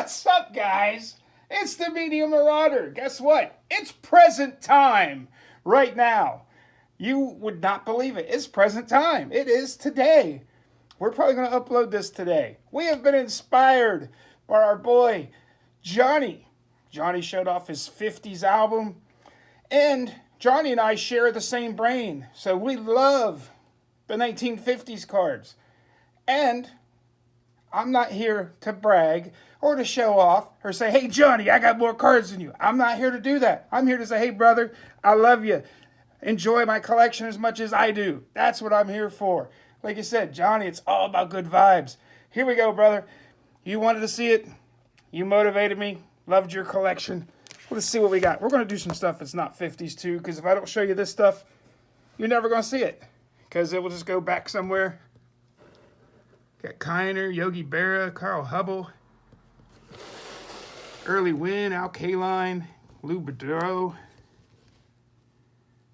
What's up, guys? It's the Media Marauder. Guess what? It's present time right now. You would not believe it. It's present time. It is today. We're probably going to upload this today. We have been inspired by our boy, Johnny. Johnny showed off his 50s album. And Johnny and I share the same brain. So we love the 1950s cards. And I'm not here to brag or to show off or say, hey, Johnny, I got more cards than you. I'm not here to do that. I'm here to say, hey, brother, I love you. Enjoy my collection as much as I do. That's what I'm here for. Like I said, Johnny, it's all about good vibes. Here we go, brother. You wanted to see it. You motivated me. Loved your collection. Let's see what we got. We're going to do some stuff that's not 50s too, because if I don't show you this stuff, you're never going to see it, because it will just go back somewhere. Got Kiner, Yogi Berra, Carl Hubble, Early Win, Al Kaline, Lou Boudreau.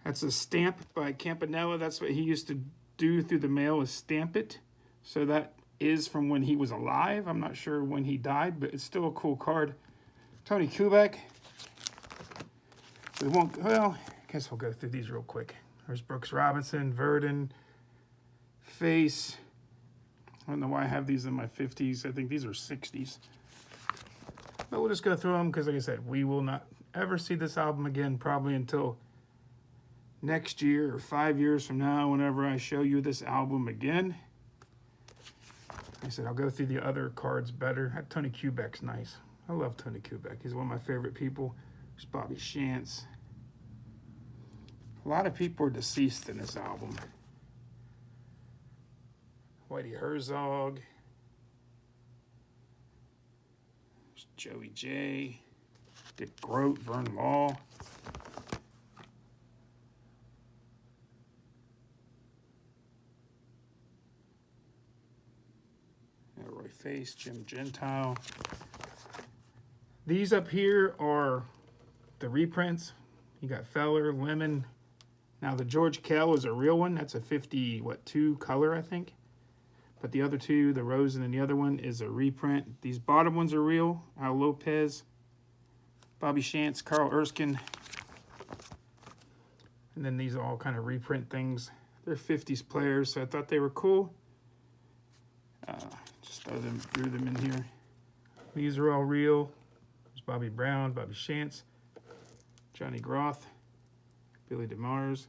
That's a stamp by Campanella. That's what he used to do through the mail, is stamp it. So that is from when he was alive. I'm not sure when he died, but it's still a cool card. Tony Kubek. We won't, well, I guess we'll go through these real quick. There's Brooks Robinson, Verdon, Face. I don't know why I have these in my 50s. I think these are 60s. But we'll just go through them because, like I said, we will not ever see this album again probably until next year or 5 years from now, whenever I show you this album again. Like I said, I'll go through the other cards better. Tony Kubek's nice. I love Tony Kubek. He's one of my favorite people. There's Bobby Shantz. A lot of people are deceased in this album. Whitey Herzog. There's Joey J. Dick Groat, Vern Law. Roy Face, Jim Gentile. These up here are the reprints. You got Feller, Lemon. Now the George Kell is a real one. That's a 52 color, I think. But the other two, the Rose and then the other one, is a reprint. These bottom ones are real. Al Lopez, Bobby Shantz, Carl Erskine. And then these are all kind of reprint things. They're 50s players, so I thought they were cool. Just threw them in here. These are all real. There's Bobby Brown, Bobby Shantz, Johnny Groth, Billy DeMars,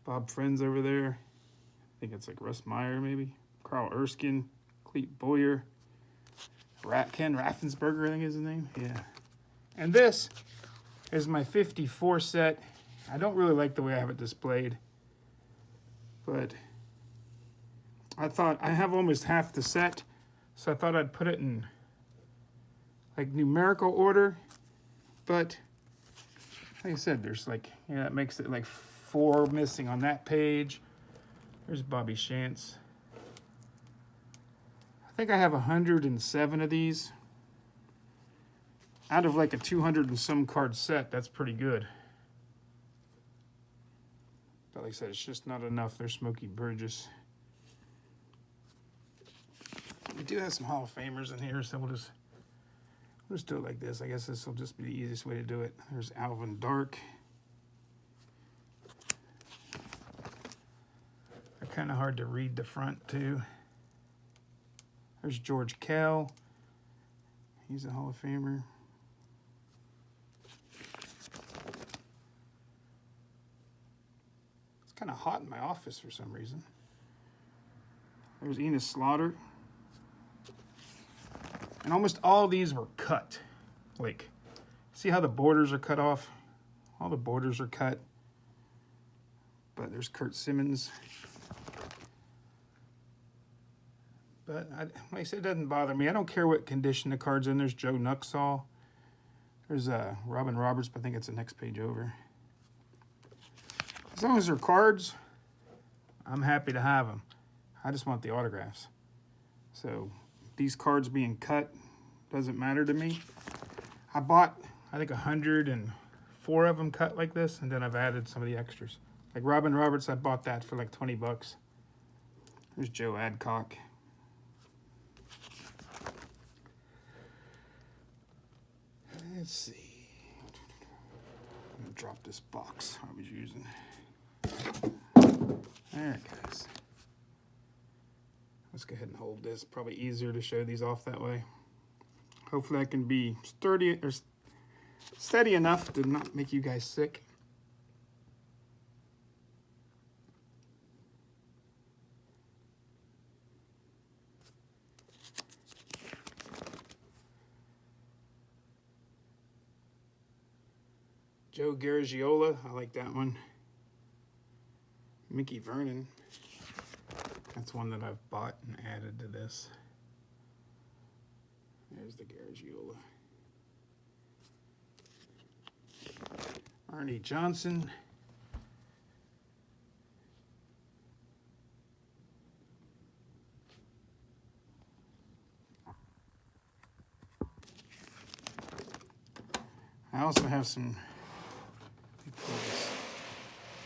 Bob Friends over there. I think it's like Russ Meyer maybe. Carl Erskine, Clete Boyer, Ken Raffensperger, I think is his name. Yeah. And this is my 54 set. I don't really like the way I have it displayed, but I thought I have almost half the set, so I thought I'd put it in like numerical order. But like I said, there's like, yeah, it makes it like 4 missing on that page. There's Bobby Shantz. I think I have 107 of these. Out of like a 200 and some card set, that's pretty good. But like I said, it's just not enough. There's Smokey Burgess. We do have some Hall of Famers in here, so we'll just do it like this. I guess this will just be the easiest way to do it. There's Alvin Dark. They're kind of hard to read the front, too. There's George Kell. He's a Hall of Famer. It's kind of hot in my office for some reason. There's Enos Slaughter. And almost all these were cut. Like, see how the borders are cut off? All the borders are cut. But there's Kurt Simmons. But like I said, it doesn't bother me. I don't care what condition the card's in. There's Joe Nuxall. There's Robin Roberts, but I think it's the next page over. As long as they're cards, I'm happy to have them. I just want the autographs. So these cards being cut doesn't matter to me. I bought, I think, 104 of them cut like this, and then I've added some of the extras. Like Robin Roberts, I bought that for like 20 bucks. There's Joe Adcock. Let's see. I'm going to drop this box I was using. There it goes. Let's go ahead and hold this. Probably easier to show these off that way. Hopefully I can be sturdy or steady enough to not make you guys sick. Joe Garagiola, I like that one. Mickey Vernon. That's one that I've bought and added to this. There's the Garagiola. Arnie Johnson. I also have some.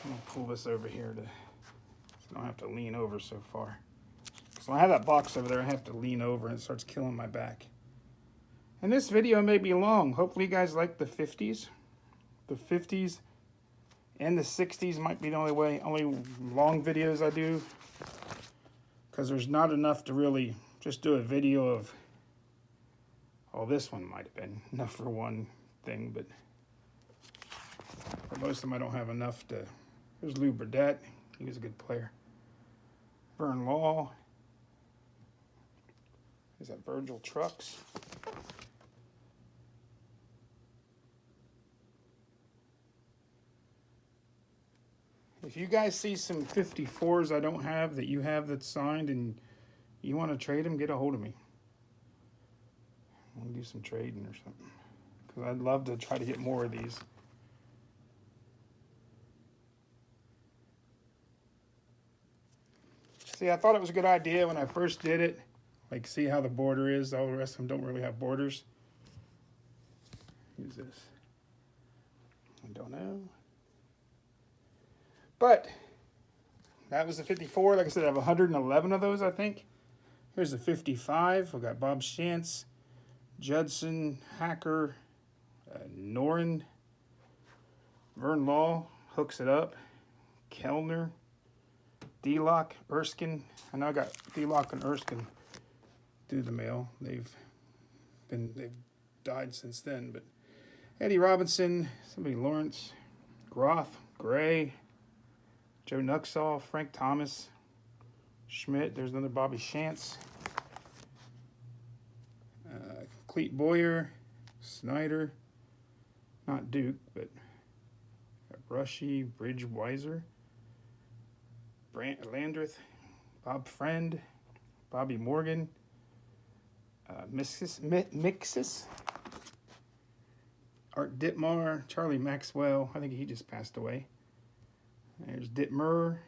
I'm gonna pull this over here so I don't have to lean over so far. So I have that box over there. I have to lean over and it starts killing my back. And this video may be long. Hopefully you guys like the 50s. The 50s and the 60s might be the only long videos I do. Because there's not enough to really just do a video of, oh, this one might have been enough for one thing, but for most of them I don't have enough to. There's Lou Burdett. He was a good player. Vern Law. Is that Virgil Trucks? If you guys see some 54s I don't have that you have that's signed and you want to trade them, get a hold of me. We'll do some trading or something. Because I'd love to try to get more of these. See, I thought it was a good idea when I first did it. Like, see how the border is. All the rest of them don't really have borders. Who's this? I don't know. But that was the 54. Like I said, I have 111 of those, I think. Here's the 55. We've got Bob Shantz, Judson, Hacker, Noren, Vern Law, hooks it up, Kellner, D-Lock, Erskine. I know I got D-Lock and Erskine through the mail. They've died since then, but Eddie Robinson, somebody Lawrence, Groth, Gray, Joe Nuxall, Frank Thomas, Schmidt. There's another Bobby Shantz, Cleet Boyer, Snyder, not Duke, but Brushy, Bridge Weiser, Landreth, Bob Friend, Bobby Morgan, Mixis, Art Ditmar, Charlie Maxwell. I think he just passed away. There's Ditmer,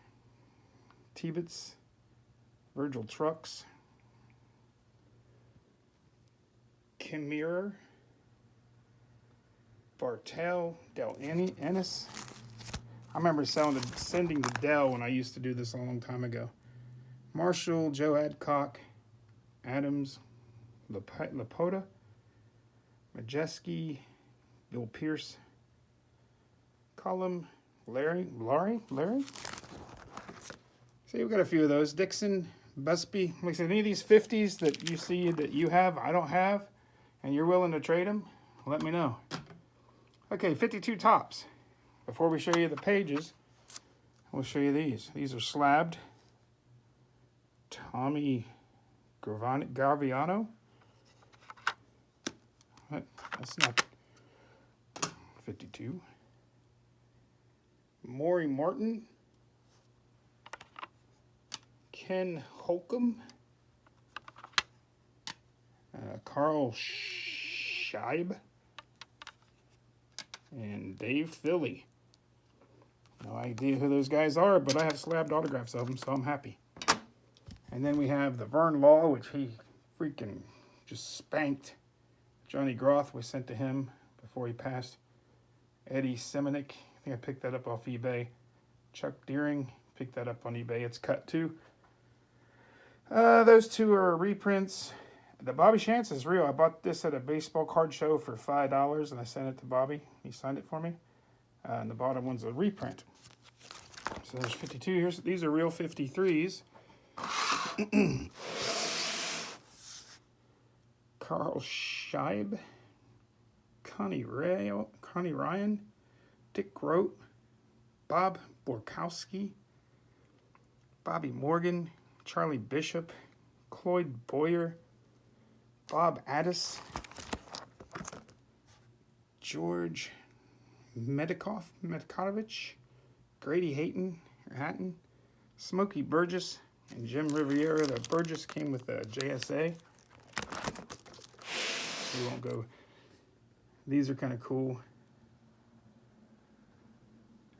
Tibbetts, Virgil Trucks, Kimir, Bartel, Del Ennis. I remember sending to Dell when I used to do this a long time ago. Marshall, Joe Adcock, Adams, Lapoda, Majeski, Bill Pierce, Cullum, Larry. See, we've got a few of those. Dixon, Busby. Like I said, any of these 50s that you see that you have, I don't have, and you're willing to trade them, let me know. Okay, 52 tops. Before we show you the pages, we'll show you these. These are slabbed. Tommy Garviano. What? That's not 52. Maury Martin. Ken Holcomb. Carl Scheib. And Dave Philly. No idea who those guys are, but I have slabbed autographs of them, so I'm happy. And then we have the Vern Law, which he freaking just spanked. Johnny Groth was sent to him before he passed. Eddie Semenik, I think I picked that up off eBay. Chuck Deering, picked that up on eBay. It's cut too. Those two are reprints. The Bobby Chance is real. I bought this at a baseball card show for $5, and I sent it to Bobby. He signed it for me. And the bottom one's a reprint. So there's 52. These are real 53s. Carl Scheib, Connie Ryan, Dick Grote, Bob Borkowski, Bobby Morgan, Charlie Bishop, Cloyd Boyer, Bob Addis, George Medikovic, Grady Hatton, Smokey Burgess, and Jim Riviera. The Burgess came with a JSA. We won't go. These are kind of cool.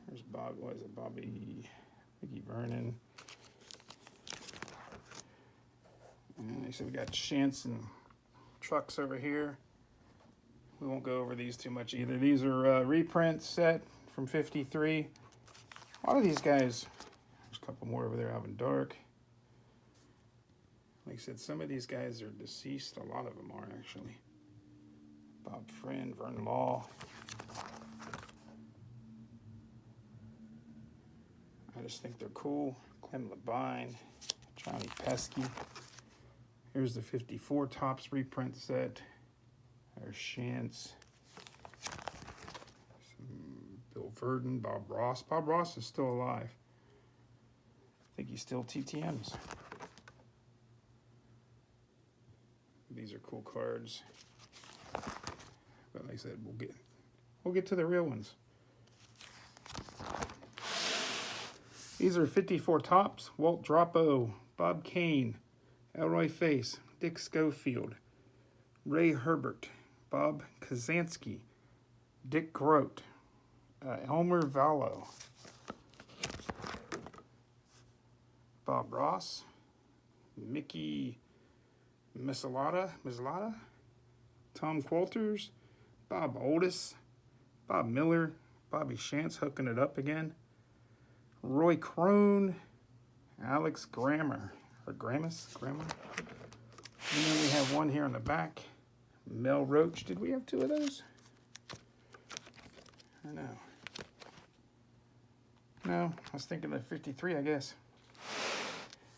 There's Bob. What is it? Mickey Vernon. And so we got Chance and Trucks over here. We won't go over these too much either. These are a reprint set from 53. A lot of these guys, there's a couple more over there, Alvin Dark. Like I said, some of these guys are deceased. A lot of them are, actually. Bob Friend, Vern Law. I just think they're cool. Clem Labine, Johnny Pesky. Here's the 54 Topps reprint set. There's Chance. Bill Verdon, Bob Ross. Bob Ross is still alive. I think he's still TTMs. These are cool cards. But like I said, we'll get to the real ones. These are 54 Topps. Walt Dropo, Bob Kane, Elroy Face, Dick Schofield, Ray Herbert, Bob Kazansky, Dick Grote, Elmer Vallow, Bob Ross, Mickey Mislata, Tom Qualters, Bob Oldis, Bob Miller, Bobby Chance hooking it up again, Roy Crone, Alex Grammer. And then we have one here on the back. Mel Roach. Did we have two of those? I know. No, I was thinking of 53, I guess.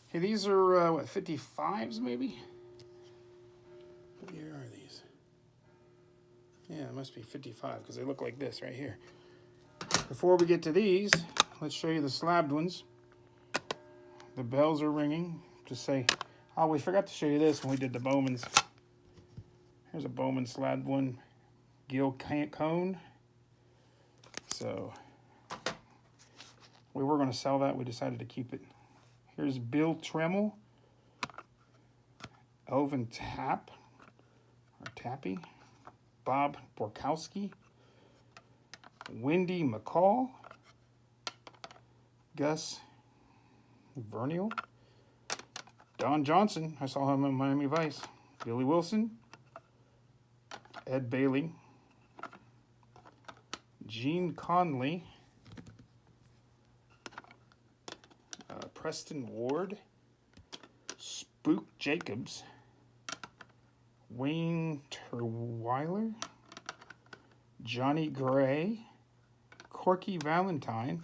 Hey, these are, what, 55s maybe? What year are these? Yeah, it must be 55 because they look like this right here. Before we get to these, let's show you the slabbed ones. The bells are ringing. Just say, oh, we forgot to show you this when we did the Bowmans. Here's a Bowman slabbed one. Gil Cone. So, we were going to sell that. We decided to keep it. Here's Bill Tremmel. Elvin Tappy. Bob Borkowski. Wendy McCall. Gus Verniel. Don Johnson. I saw him in Miami Vice. Billy Wilson. Ed Bailey. Gene Conley. Preston Ward. Spook Jacobs. Wayne Terweiler. Johnny Gray. Corky Valentine.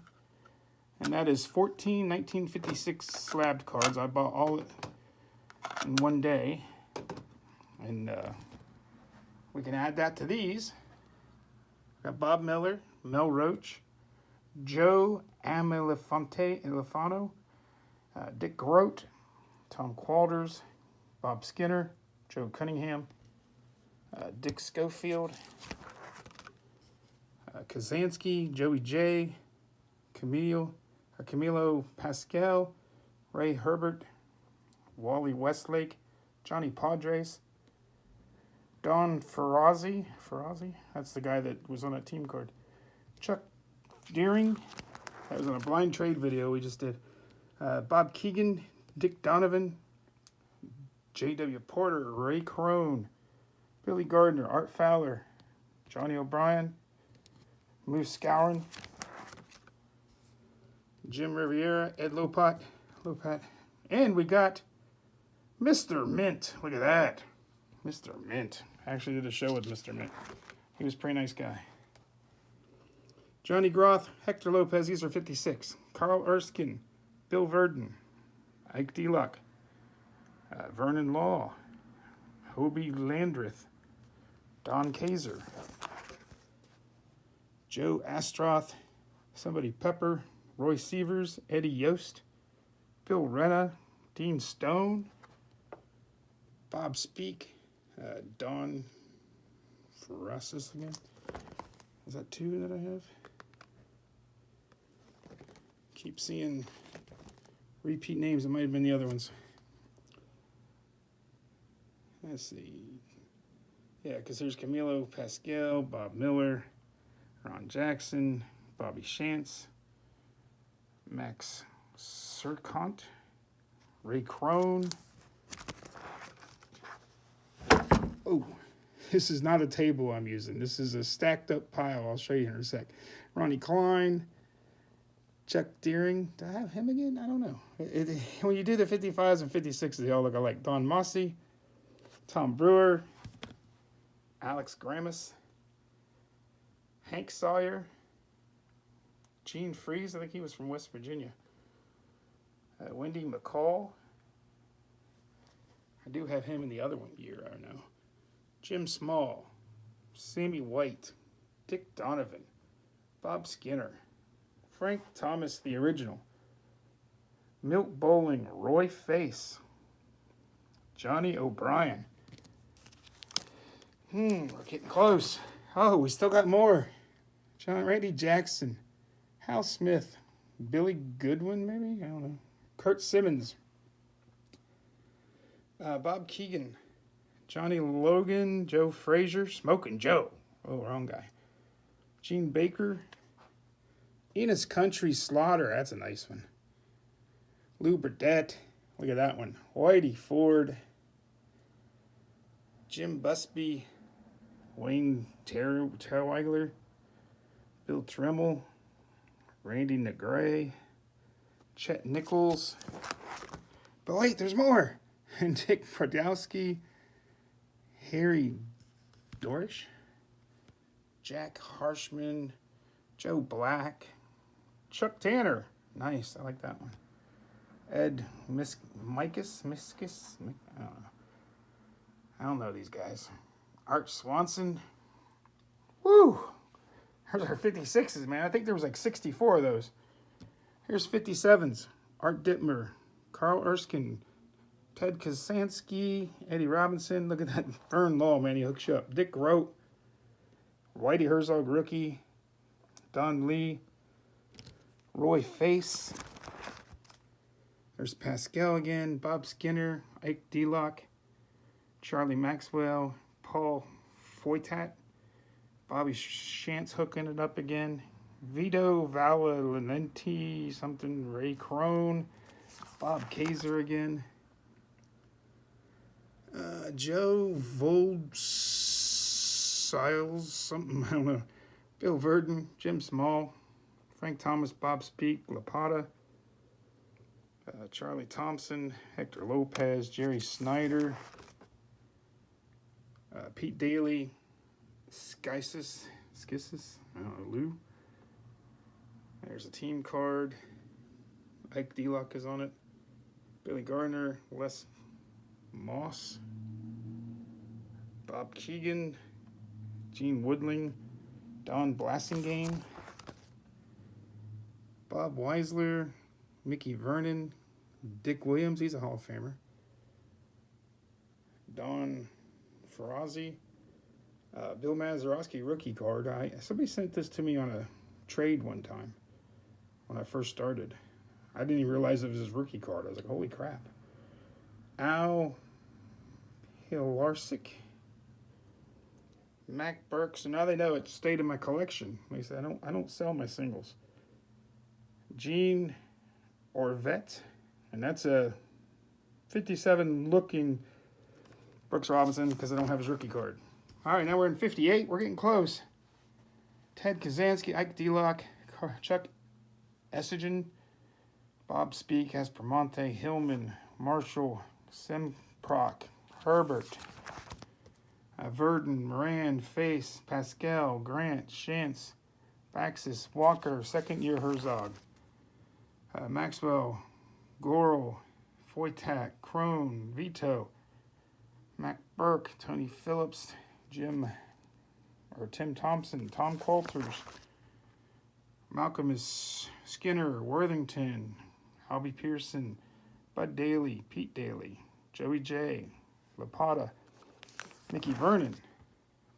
And that is 14 1956 slabbed cards. I bought all in one day. And we can add that to these. Got Bob Miller, Mel Roach, Joe Amilifano, Dick Grote, Tom Qualters, Bob Skinner, Joe Cunningham, Dick Schofield, Kazansky, Joey J, Camilo Pascal, Ray Herbert, Wally Westlake, Johnny Padres, Don Ferrazzi, that's the guy that was on that team card. Chuck Deering, that was on a blind trade video we just did. Bob Keegan, Dick Donovan, J.W. Porter, Ray Crone, Billy Gardner, Art Fowler, Johnny O'Brien, Moose Scourin, Jim Riviera, Ed Lopat, and we got Mr. Mint. Look at that. Mr. Mint. I actually did a show with Mr. Mint. He was a pretty nice guy. Johnny Groth, Hector Lopez, these are 56. Carl Erskine, Bill Verdon, Ike DeLuck, Vernon Law, Hobie Landreth, Don Kaiser, Joe Astroth, somebody Pepper, Roy Sievers, Eddie Yost, Bill Renna, Dean Stone, Bob Speak, Don Ferrasis again. Is that 2 that I have? Keep seeing repeat names. It might have been the other ones. Let's see. Yeah, because there's Camilo Pascal, Bob Miller, Ron Jackson, Bobby Shantz, Max Serkont, Ray Crone. Oh, this is not a table I'm using. This is a stacked up pile. I'll show you in a sec. Ronnie Klein, Chuck Deering. Do I have him again? I don't know. When you do the 55s and 56s, they all look alike. Don Mossy, Tom Brewer, Alex Grammas, Hank Sawyer, Gene Freeze, I think he was from West Virginia, Wendy McCall. I do have him in the other one year, I don't know. Jim Small, Sammy White, Dick Donovan, Bob Skinner, Frank Thomas, the original, Milt Bowling, Roy Face, Johnny O'Brien. We're getting close. Oh, we still got more. Randy Jackson, Hal Smith, Billy Goodwin, maybe? I don't know. Kurt Simmons, Bob Keegan, Johnny Logan, Joe Frazier, Smoking Joe. Oh, wrong guy. Gene Baker, Enos Country Slaughter. That's a nice one. Lou Burdett. Look at that one. Whitey Ford, Jim Busby, Wayne Terweiler, Bill Tremmel, Randy Negray, Chet Nichols. But wait, there's more. And Dick Prodowski, Harry Dorish, Jack Harshman, Joe Black, Chuck Tanner. Nice, I like that one. Ed Miskus? I don't know. I don't know these guys. Art Swanson. Woo! There's our 56s, man. I think there was like 64 of those. Here's 57s. Art Dittmer, Carl Erskine, Ted Kasansky, Eddie Robinson. Look at that. Vern Law, man. He hooks you up. Dick Rote, Whitey Herzog, rookie. Don Lee, Roy Face. There's Pascal again. Bob Skinner, Ike DeLuck, Charlie Maxwell, Paul Foytat, Bobby Shantz hooking it up again. Vito Valenti, something, Ray Crone, Bob Kaiser again. Joe Voldsiles, something, I don't know. Bill Verdon, Jim Small, Frank Thomas, Bob Speak, Lapata, Charlie Thompson, Hector Lopez, Jerry Snyder, Pete Daly, Skisis, I don't know, Lou. There's a team card. Ike DeLuck is on it. Billy Gardner, Les Moss, Bob Keegan, Gene Woodling, Don Blassingame, Bob Weisler, Mickey Vernon, Dick Williams, he's a Hall of Famer, Don Ferrazzi, Bill Mazeroski rookie card. Somebody sent this to me on a trade one time when I first started. I didn't even realize it was his rookie card. I was like, holy crap. Al Hilarsic, Mac Burke. So now they know it stayed in my collection. Like I said, I don't sell my singles. Gene Orvette, and that's a 57 looking Brooks Robinson because I don't have his rookie card. All right, now we're in 58. We're getting close. Ted Kazansky, Ike DeLuck, Chuck Essigen, Bob Speak, Aspermonte, Hillman, Marshall, Semprock, Herbert, Verdon, Moran, Face, Pascal, Grant, Shantz, Baxis, Walker, second year Herzog, Maxwell, Goral, Foytak, Crone, Vito, Mac Burke, Tony Phillips, Tim Thompson, Tom Coulters, Malcolm Skinner, Worthington, Albie Pearson, Bud Daly, Pete Daly, Joey J, Lapata, Mickey Vernon,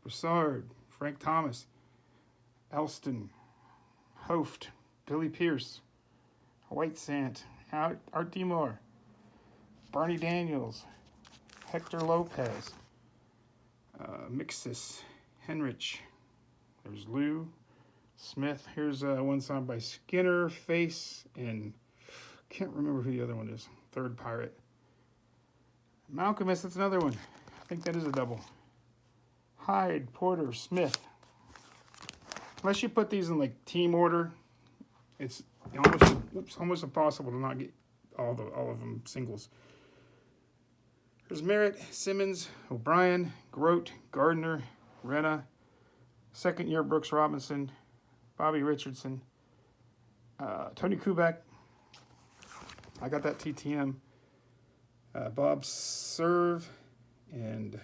Broussard, Frank Thomas, Elston, Hoft, Billy Pierce, White Sant, Art Demore, Barney Daniels, Hector Lopez, Mixis, Henrich, there's Lou, Smith. Here's one signed by Skinner, Face, and can't remember who the other one is. Third Pirate. Malcolmus, that's another one. I think that is a double. Hyde, Porter, Smith. Unless you put these in like team order, it's almost impossible to not get all of them singles. There's Merritt, Simmons, O'Brien, Grote, Gardner, Renna, second year Brooks Robinson, Bobby Richardson, Tony Kubek. I got that TTM. Bob Serve and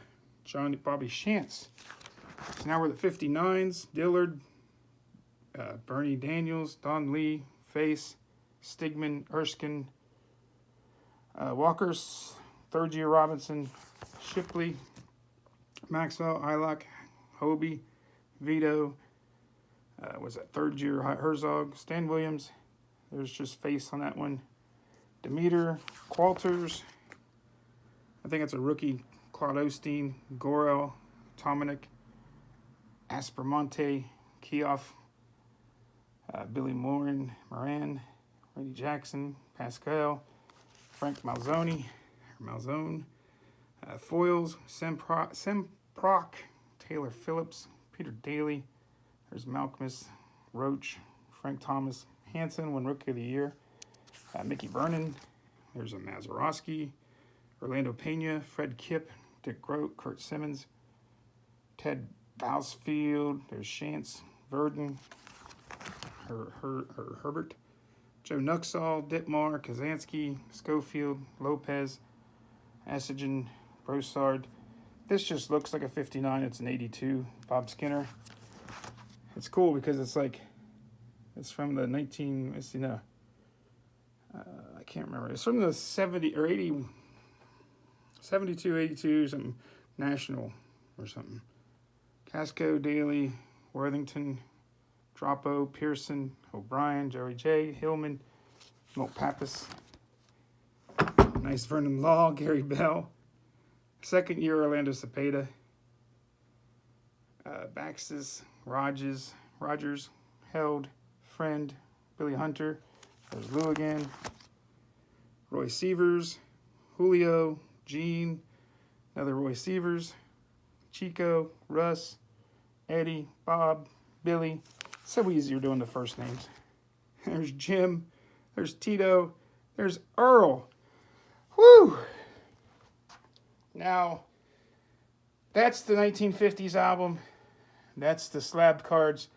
Bobby Shantz. So now we're the 59s. Dillard, Bernie Daniels, Don Lee, Face, Stigman, Erskine, Walker's third year Robinson, Shipley, Maxwell, Ilak, Hobie, Vito, was that third year Herzog, Stan Williams. There's just Face on that one. Demeter, Qualters. I think it's a rookie. Claude Osteen, Gorel, Tominic, Aspermonte, Keough, Billy Moran, Randy Jackson, Pascal, Frank Malzone, Foils, Semproc, Taylor Phillips, Peter Daly. There's Malcolmus, Roach, Frank Thomas, Hansen, won Rookie of the Year. Mickey Vernon. There's a Mazeroski, Orlando Pena, Fred Kipp, Dick Grote, Kurt Simmons, Ted Bousfield. There's Shantz, Verdon, Herbert, Joe Nuxall, Ditmar, Kazansky, Schofield, Lopez, Assagen, Broussard. This just looks like a 59. It's an 82. Bob Skinner. It's cool because it's like, it's from the 19, let's see now. I can't remember. It's from the 70 or 80, 72, 82, something national or something. Casco, Daly, Worthington, Droppo, Pearson, O'Brien, Jerry J, Hillman, Milt Pappas. Nice Vernon Law, Gary Bell. Second year Orlando Cepeda. Baxis, Rogers, Held, Friend, Billy Hunter. There's Lou again. Roy Sievers, Julio, Gene, another Roy Sievers, Chico, Russ, Eddie, Bob, Billy. So easier doing the first names. There's Jim. There's Tito. There's Earl. Whew. Now, that's the 1950s album. That's the slabbed cards.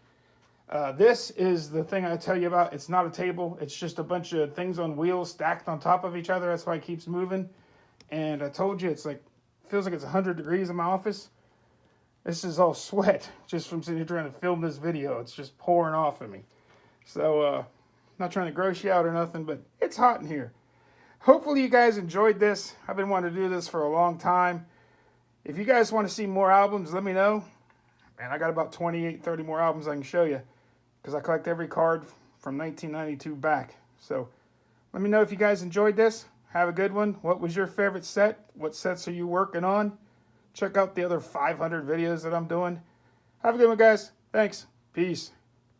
This is the thing I tell you about. It's not a table. It's just a bunch of things on wheels stacked on top of each other. That's why it keeps moving. And I told you, it's like, feels like it's 100 degrees in my office. This is all sweat just from sitting here trying to film this video. It's just pouring off of me. So, not trying to gross you out or nothing, but it's hot in here. Hopefully you guys enjoyed this. I've been wanting to do this for a long time. If you guys want to see more albums, let me know. And I got about 28, 30 more albums I can show you, because I collect every card from 1992 back. So let me know if you guys enjoyed this. Have a good one. What was your favorite set? What sets are you working on? Check out the other 500 videos that I'm doing. Have a good one, guys. Thanks. Peace.